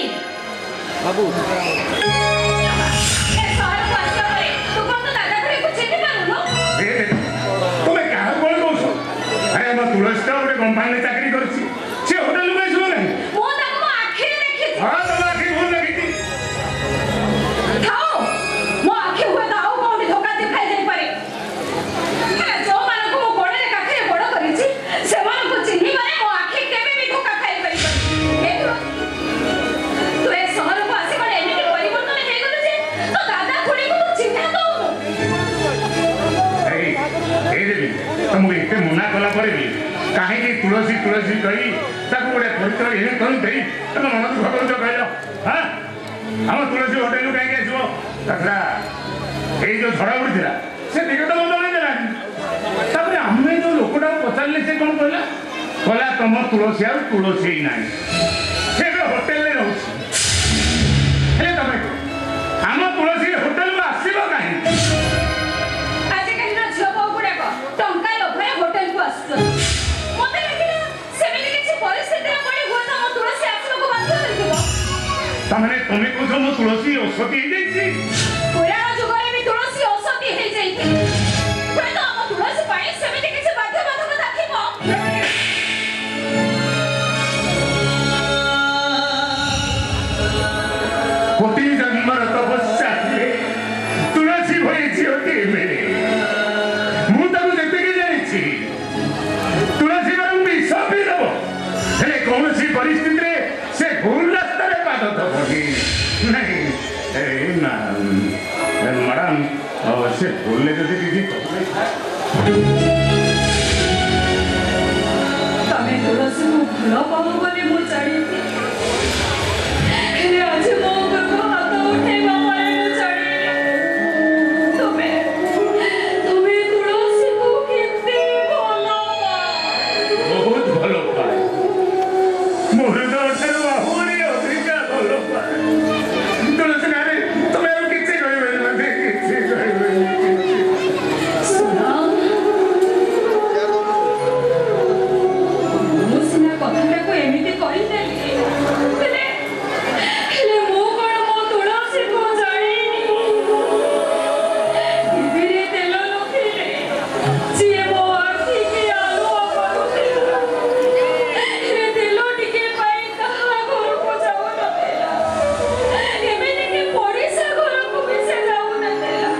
ବାବୁ ଏ ସହରକୁ ଆସିବା ପରେ ତୁ କ'ଣ ତୋ ଦାଦା ଖୁଡ଼ୀକୁ ଚିହ୍ନି ପାରୁନୁ? ତମେ କାହାକୁ କ'ଣ କହୁଛ ଆରେ ଆମ ତୁଳସୀଟା ଗୋଟେ କମ୍ପାନୀରେ ଚାକିରି କରିଛି ସେ ହୋଟେଲକୁ ଆସିବ ନାହିଁ ମୁଁ ତାକୁ ମୋ ଆଖିରେ ଦେଖିଛି। ହଁ ତମ ଆଖି ଭୁଲ ଦେଖିଛି ଥାଉ, ମୋ ଆଖି ହୁଏତ ଆଉ କୋଉଠି ଧୋକା ଦେଖାଇ ଯାଇପାରେ। ହେଲେ ଯୋଉମାନଙ୍କୁ ମୁଁ ଗୋଡ଼ରେ କାଖରେ ବଡ଼ କରିଛି ସେମାନଙ୍କୁ ଚିହ୍ନିବାରେ ମୋ ଆଖି କେବେ ବି ଧୋକା ଖାଇପାରିବନି। ଏ ତୁ ଏ ସହରକୁ ଆସିବାରେ ଏମିତି ପରିବର୍ତ୍ତନ ହେଇଗଲୁ ଯେ ତୋ ଦାଦା ଖୁଡ଼ୀକୁ ତୁ ଚିହ୍ନା ଦଉନୁ। ଏଇ ଦେବି ତମକୁ ଏତେ ମନା କଲା ପରେ ବି କାହିଁକି ତୁଳସୀ ତୁଳସୀ କହି ତାକୁ ଗୋଟେ ପରିଚୟ ଏମିତି ଦେଇ ତମେ ମନ ଦୁଃଖ କରୁଛ କହିଲ ହଁ ଆମ ତୁଳସୀ ହୋଟେଲରୁ କାହିଁକି ଆସିବ ତାଛଡ଼ା ଏଇ ଯୋଉ ଝଡ଼ ଉଡ଼ିଥିଲା ସେ ଦିଗ ତ ମୁଁ ଜଣେଇଦେଲାନି ତାପରେ ଆମେ ଯୋଉ ଲୋକଟାକୁ ପଚାରିଲେ ସେ କ'ଣ କହିଲା କହିଲା ତମ ତୁଳସୀ ଆଉ ତୁଳସୀ ନାହିଁ ସେ ଏବେ ହୋଟେଲରେ ରହୁଛି ହେଲେ ତମେ ଆମ ତୁଳସୀ ହୋଟେଲକୁ ଆସିବ କାହିଁକି ଆଜିକାଲିର ଝିଅ ବୋହୂ ଗୁଡ଼ାକ ଟଙ୍କା ଲୋଭରେ ହୋଟେଲକୁ ଆସୁଛନ୍ତି ମୋତେ ଲାଗିଲା ସେମିତି କିଛି ପରିସ୍ଥିତିରେ ପଡ଼ି ହୁଏତ ମୋ ତୁଳସୀ ଆସିବାକୁ ବାଧ୍ୟ ହୋଇଥିବ ତାମାନେ ତମେ କହୁଛ ମୋ ତୁଳସୀ ଔଷଧି ହେଇଯାଇଛି ପୁରାଣ ଯୁଗରେ ବି ତୁଳସୀ ଔଷଧି ହେଇଯାଇଥିଲେ ହୁଏତ ଆମ ତୁଳସୀ ପାଇଁ ସେମିତି କିଛି ବାଧ୍ୟବାଧକତା ଥିବ କୋଟି ଜନ୍ମର ତପସ୍ୟା ଥିଲେ ତୁଳସୀ ଭଳି ଝିଅଟିଏ ମିଳେ ମୁଁ ତାକୁ ଯେତିକି ଜାଣିଛି ତୁଳସୀ ବରଂ ବିଷ ପିଇଦେବ ହେଲେ କୌଣସି ପରିସ୍ଥିତିରେ ସେ ଭୁଲ ରାସ୍ତାରେ ପାଦ ଦେବନି ନାହିଁ ମ୍ୟାଡ଼ାମ ସେ ଭୁଲରେ ଯଦି କିଛି ତମେ ତୁଳସୀକୁ ଭଲ ପାଉ ବୋଲି ମୁଁ ଜାଣିଛି ହେଲେ ଆଜି ମୋ ଉପରକୁ ହାତ ଉଠେଇବା ପରେ ମୁଁ ଜାଣିଲି ତୁମେ ତୁଳସୀକୁ କେତେ ଭଲ ପାଅ ବହୁତ ଭଲ ପାଏ ମୋ ହୃଦୟ ଠାରୁ ଆହୁରି ଅଧିକା ଭଲ ପାଏ ତୁଳସୀ ନାଁରେ ତମେ ଆଉ କିଛି କହିପାରିବନି କିଛି କହିପାରିବନି ମୁଁ ସିନା କଥାଟାକୁ ଏମିତି କହିଦେଲି ହେଲେ ମୁଁ କ'ଣ ମୋ ତୁଳସୀକୁ ଜାଣିନି ଟିଭିରେ ତେଲ ନଥିଲେ ଯିଏ ମୋ ଆଖିକି ଆଲୁଅ କରୁଥିଲା ହେଲେ ତେଲ ଟିକେ ପାଇଁ କାହା ଘରକୁ ଯାଉନଥିଲା ଏମିତିକି ପଡ଼ିଶା ଘରକୁ ବି ସେ ଯାଉନଥିଲା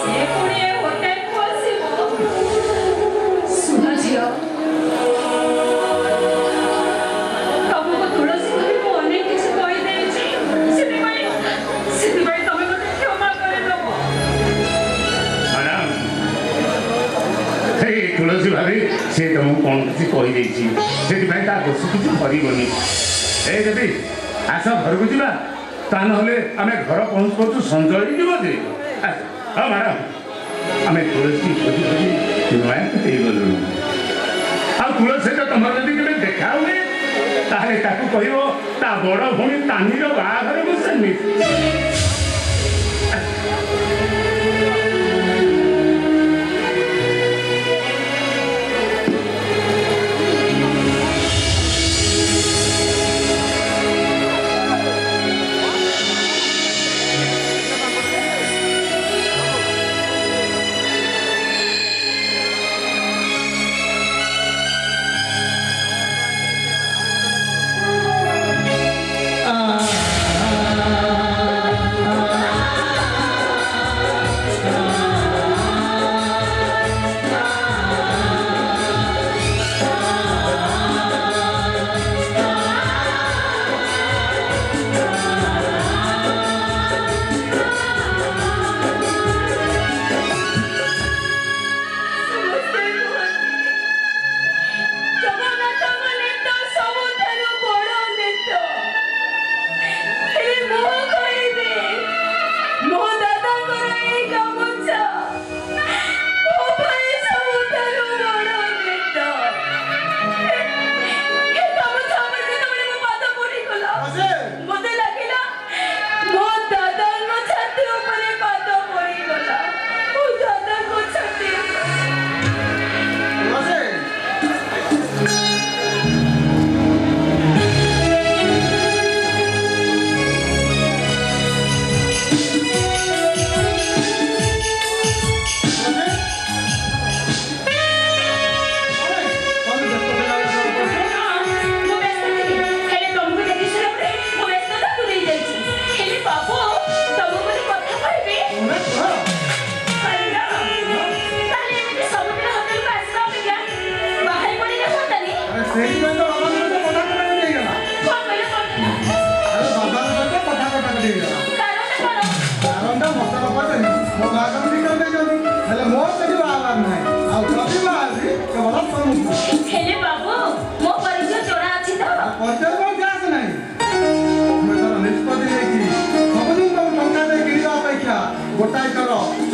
ସେ ପୁଣି ଏ ହୋଟେଲକୁ ଆସିବ ଶୁଣ ଝିଅ ତମକୁ ତୁଳସୀ ଭାଇ ମୁଁ ଅନେକ କିଛି କହିଦେଇଛି ସେଥିପାଇଁ ତମେ ମୋତେ କ୍ଷମା କରିଦେବ ମ୍ୟାଡ଼ାମ ସେଇ ତୁଳସୀ ଭାବି ସେ ତମକୁ କ'ଣ କିଛି କହିଦେଇଛି ସେଥିପାଇଁ ତା ଦୋଷ କିଛି କରିବନି ଏ ଯଦି ଆସ ଘରକୁ ଯିବା ତା ନହେଲେ ଆମେ ଘର ପହଞ୍ଚୁ ପହଞ୍ଚୁ ସଞ୍ଜ ହେଇଯିବ ଯେ ହଁ ମ୍ୟାଡ଼ାମ ଆମେ ତୁଳସୀ ଖୋଜି ଖୋଜି ନୟାକୁ ହେଇଗଲୁଣୁ ଆଉ ତୁଳସୀ ସହିତ ତମର ଯଦି କେବେ ଦେଖା ହୁଏ ତାହେଲେ ତାକୁ କହିବ ତା ବଡ଼ ଭଉଣୀ ତାନିର ବାହାଘରକୁ ସେ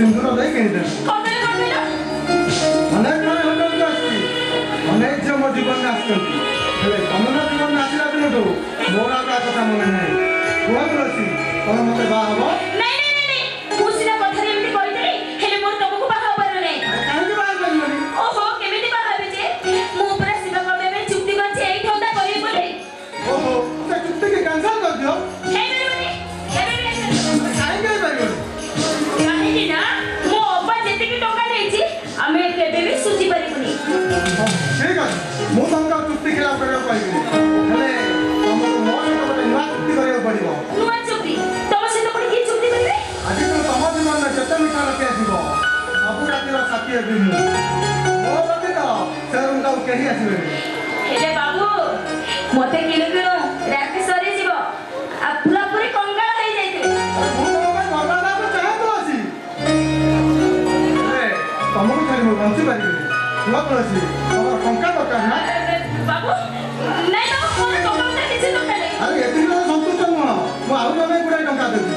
ସିନ୍ଦୁର ଦେଇ କିଣିଦେବି କଣ କହିଲ ଅନେକ ମାନେ ହୋଟେଲକୁ ଆସିଛି ଅନେକ ଝିଅ ମୋ ଜୀବନରେ ଆସିଛନ୍ତି ହେଲେ ତମ ନା ଜୀବନରେ ଆସିଲା ଦିନଠୁ ମୋର ଆଉ କାହା କଥା ମନେ ନାହିଁ କୁହ ତୁଳସୀ ତମେ ମତେ ବାହା ହବ ନାଇଁ ନାଇଁ ନାଇଁ ନାଇଁ ମୁଁ ସିନା କଥାରେ ଏମିତି କହିଥିଲି ହେଲେ ମୋର ତମକୁ ବାହା ହବାର ନାହିଁ କାହିଁକି ବାହା କରିବନି ଓହୋ କେମିତି ବାହା ହେବି ଯେ ମୁଁ ପୁରା ଶିବ କବେ ପାଇଁ ଚୁକ୍ତି କରିଛି ଏଇଠି ହନ୍ତା କରିବି ବୋଲି ଓହୋ ସେ ଚୁକ୍ତିକି କ୍ୟାନ୍ସଲ କରିଦିଅ ହେଇପାରିବନି କେବେ ବି ହେଇପାରିବନି କାହିଁକି ହେଇପାରିବନି କାହିଁକି ନା ମୋ ଅପା ଯେତିକି ଟଙ୍କା ନେଇଛି ଆମେ କେବେ ବି ସୁଝି ପାରିବୁନି ଠିକ ଅଛି ମୁଁ ତମକୁ ଆଉ ଚୁକ୍ତି ଖିଲାପ କରିବାକୁ କହିବିନି ହେଲେ ତମକୁ ମୋ ସହିତ ଗୋଟେ ନୂଆ ଚୁକ୍ତି କରିବାକୁ ପଡ଼ିବ ନୂଆ ଚୁକ୍ତି ତମ ସହିତ ପୁଣି କି ଚୁକ୍ତି କରିବେ ଆଜି ତୁ ତମ ଜୀବନରେ ଯେତେ ମିଠା ରଖି ଆସିବ ସବୁ ରାତିର ସାଥୀ ହେବି ମୁଁ ମୋ ବ୍ୟତୀତ ସେ ରୁମକୁ ଆଉ କେହି ଆସିବେନି ହେଲେ ବାବୁ ମତେ କିଣୁ କିଣୁ ରାତି ସରିଯିବ ଆଉ ପୁରାପୁରି କଙ୍ଗାଳ ହେଇଯାଇଥିବେ ମୁଁ ତମ ପାଇଁ ବର୍ବାଦ ହେବାକୁ ଚାହେଁ ତୁଳସୀ ହେଲେ ତମକୁ ଛାଡ଼ି ମୁଁ ବଞ୍ଚି ପାରିବିନି କୁହ ତୁଳସୀ ତମର ଟଙ୍କା ଦରକାର ନା ବାବୁ ନାଇଁ ବାବୁ ମୋର ଟଙ୍କା ପଇସା କିଛି ଦରକାର ନାହିଁ ଆରେ ଏତିକି ତ ସନ୍ତୁଷ୍ଟ ନୁହଁ ମୁଁ ଆଉ ଜଣେ ଗୁଡ଼ାଏ ଟଙ୍କା ଦେବି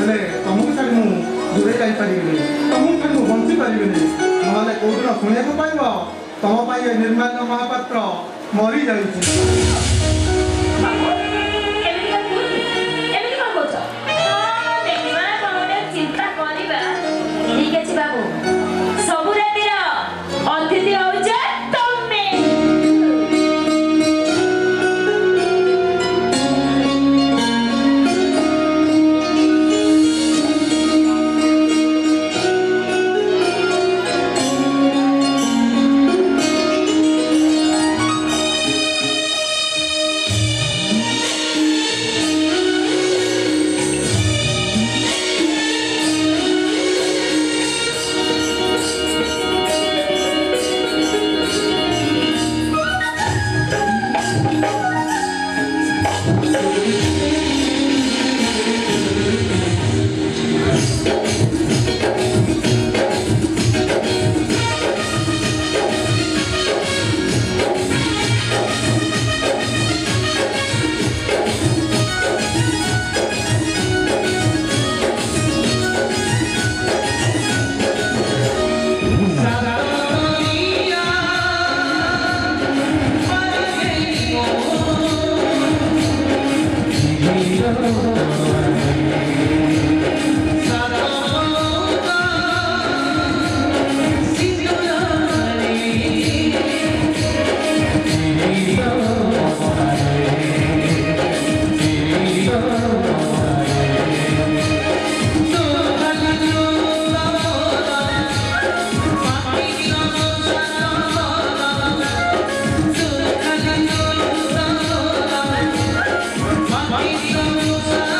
ହେଲେ ତମକୁ ଛାଡ଼ି ମୁଁ ଦୂରେଇ ଯାଇପାରିବିନି ତମକୁ ଛାଡ଼ି ମୁଁ ବଞ୍ଚି ପାରିବିନି ନହେଲେ କୋଉଦିନ ଶୁଣିବାକୁ ପାଇବ ତମ ପାଇଁ ଏ ନିର୍ମାଲ୍ୟ ମହାପାତ୍ର ମରିଯାଇଛି ବାବୁ ଏମିତି କଣ କହୁଛୁ ଏମିତି କଣ କହୁଛ ହଁ ଦେଖିବା କଣ ଗୋଟେ ଚିନ୍ତା କରିବା ଠିକ ଅଛି ବାବୁ ସବୁ ରାତିର ଅତିଥି ହଉଛ ତମେ Bye.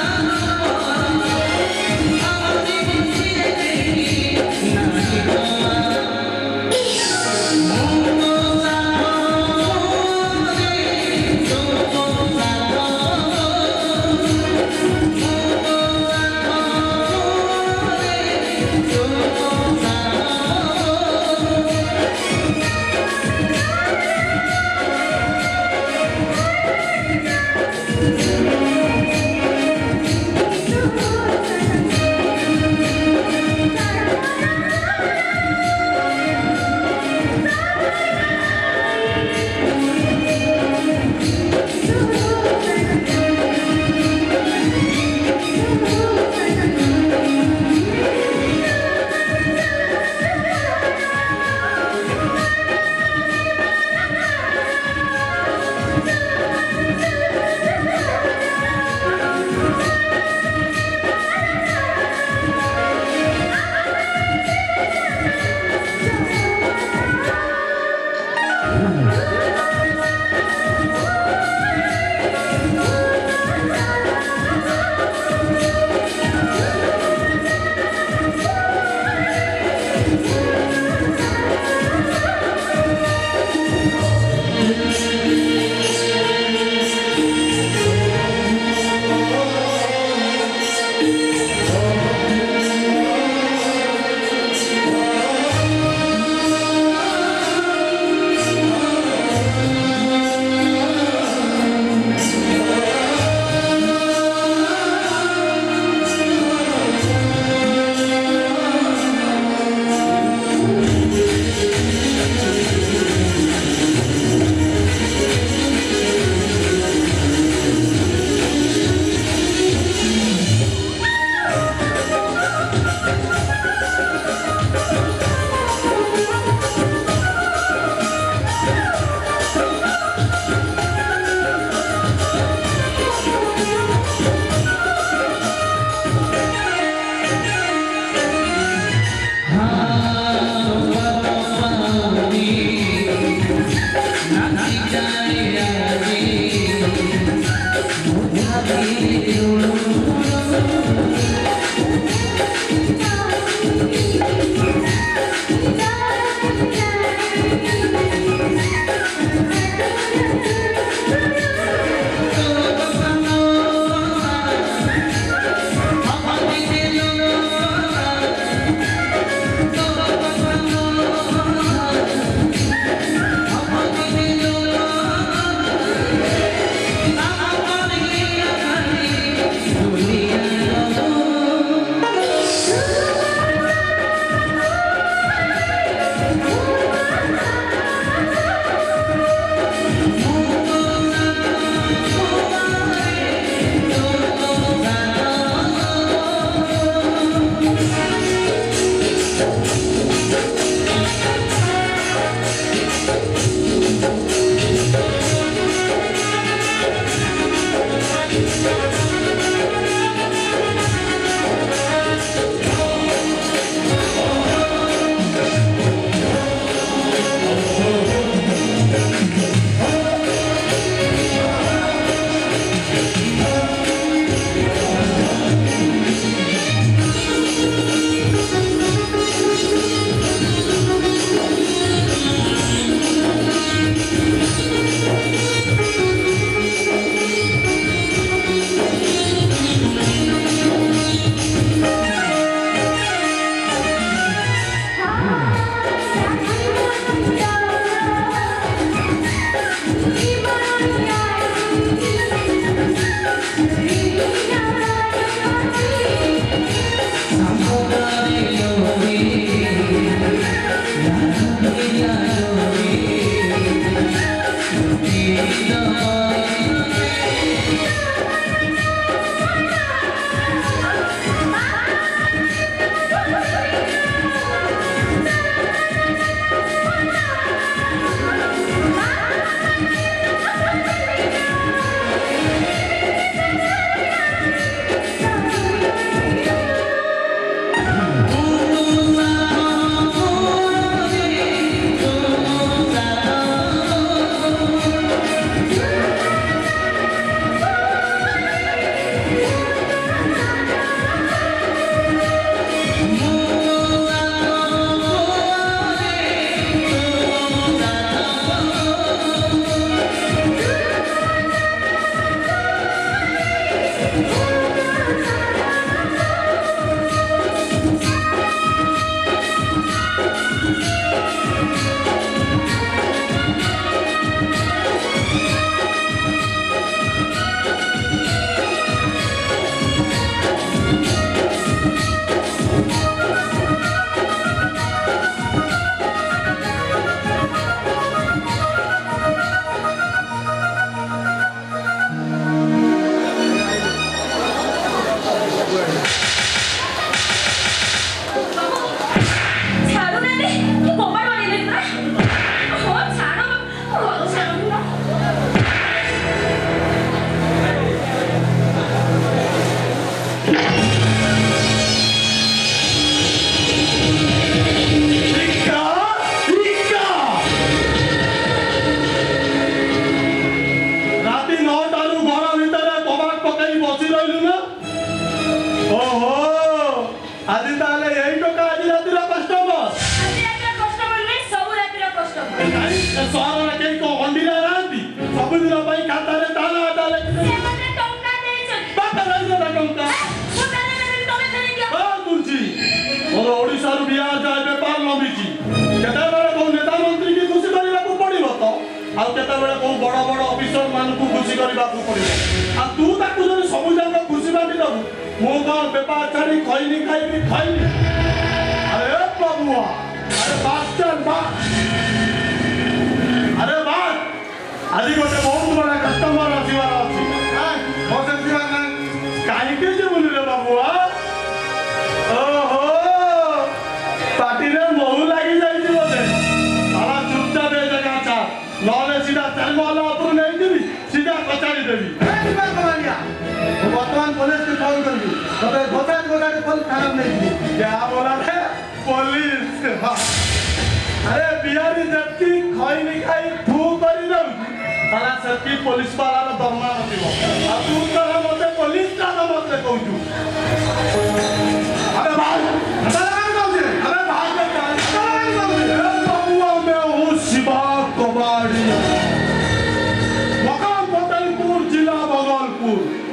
पुलिस वाला दरमा नथिबो आ तू तो मते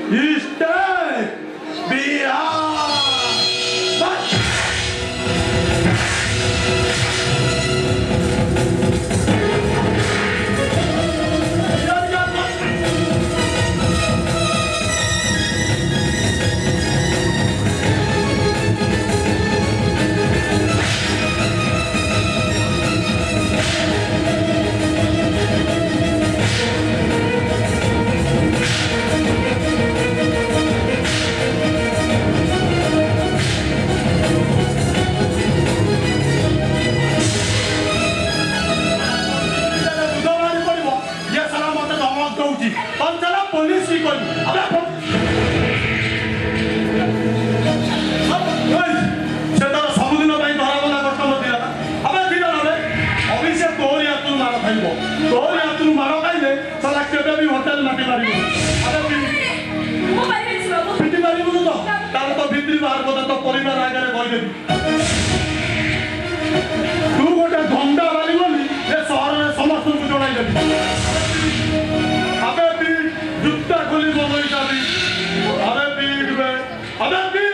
स्टेट बिहार पुलिस की कोई सबुदिन धराबना कष्ट दिला अबे दिला रे अभिषेक तोरी हाथ मार खाइब तोरी हाथ मार खाइले साला केबे भी होटल माटी मारिब अबे ମୁଁ ପାରିବିନି ବାବୁ पिटी मारिब तो तार तो भित्री बाहर पता तो परिवार आगे कहि देबी तू गोटे धंदा वाली बोली ए शहर रे समस्त को जणाई देबी अबे भी जुत्ता खोली बोलई जाबी अबे पीट बे अबे पीट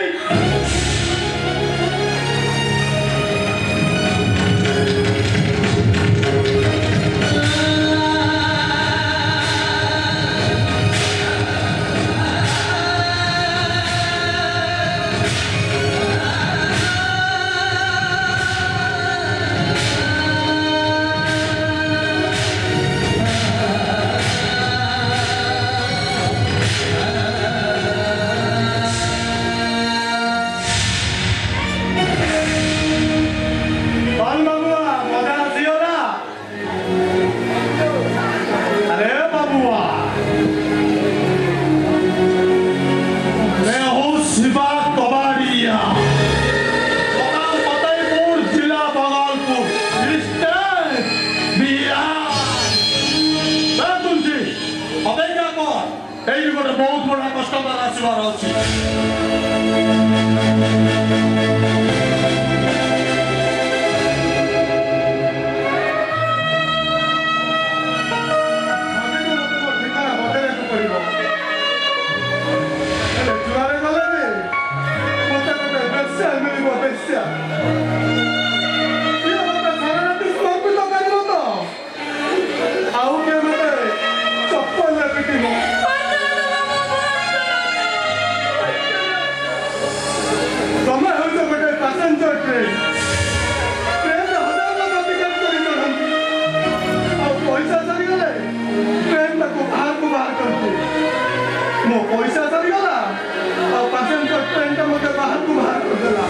बहुत बड़ा कस्टमर आसबार अच्छी पैसा सरीगला और पैसेंजर ट्रेन का मत बाहर को बाहर कर देला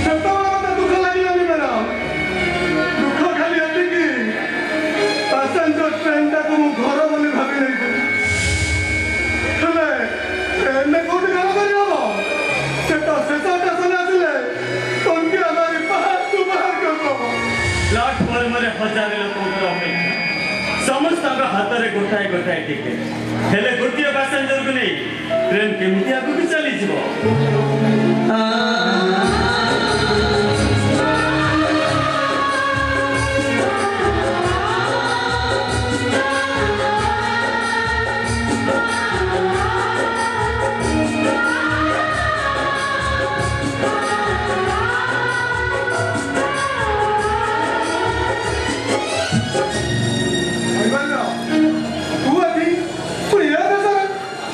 सेतो मत दुख लागिलानी मेरा दुख खाली एति कि पैसेंजर ट्रेन का को घर बोली भाबी नहीं हेले ट्रेन में कोठी गला करी हो सेतो स्टेशन आसिले तंकी हमारी बाहर को बाहर कर दो प्लाटफॉर्म रे हजार लोक अपेक्षा समस्त हाथ में गोटाए गोटाए टिकेट हेले गोटे पैसेंजर को नहीं ट्रेन केमिति आगु चली जीवो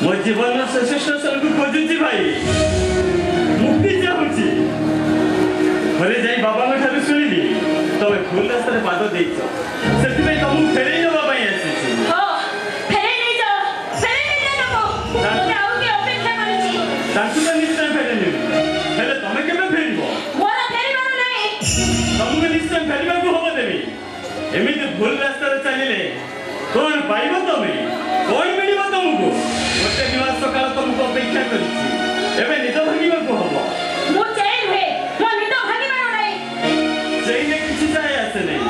मो जीवन श्रेष्ठ स्थल को खोजुची भाई मुक्ति चाहूची घरे जाई बाबा ठारू शुणिली तबे फुल रास्ता पाद देइछ सेति तुमको फेरे नवा पाई आसीछि हां फेरे नहीं जाओ बाबू मैं आउ के अपेक्षा करिछि तांतु तो निश्चय फेरे नहीं हेले तमे केबे फेरिबो मोरा फेरी मानु नहीं तुमको निश्चय फेरिबा को होबो देबी एमिति फुल रास्ता रे चलिले कोन पाइबो तमे कोन मिलिबो तुमको गोटे निवास सकाळ तुमको अपेक्षा करिछि एबे निद भागिबा को होबो मु चैन हुए मो निद भागी मानु नहीं चैन किछि जाय आसे नहीं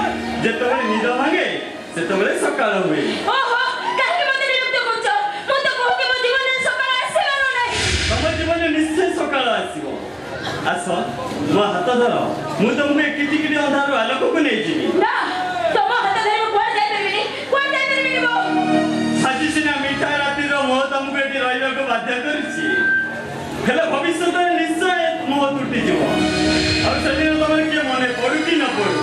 जेतबे निद भागे सेतबे सकाळ हुए ओहो काहे मते विरक्त करछो मु तो कहू के मो जीवन सकाळ आसे मानु नहीं तम जीवन निश्चय सकाळ आसीबो आस मो हाथ धर मु तुमको किति किति अंधार आलोक को नै जीवी ना तम हाथ धरि कोन जाय परबिनी बो साजी सिना मिठा राती रो मो तुमको एटी रहिबा को ବାଧ୍ୟ କରିଛି ହେଲେ ଭବିଷ୍ୟତରେ ନିଶ୍ଚୟ ମୋହ ତୁଟିଯିବ ଆଉ ସେଦିନ ତମର କିଏ ମନେ ପଡୁ କି ନ ପଡୁ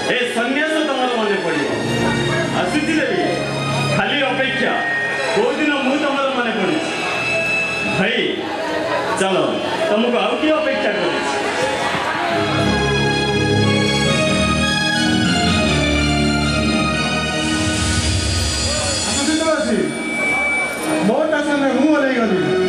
ଏ ସନ୍ନ୍ୟାସ ତମର ମନେ ପଡିବ ଆସୁଛି ଦେବି ଖାଲି ଅପେକ୍ଷା କୋଉଦିନ ମୁଁ ତମର ମନେ ପଡୁଛି ଭାଇ ଚାଲ ତମକୁ ଆଉ କିଏ ଅପେକ୍ଷା କରୁଛି ମୋଟା ସାଙ୍ଗେ ମୁଁ ଓହ୍ଲେଇ ଗଲି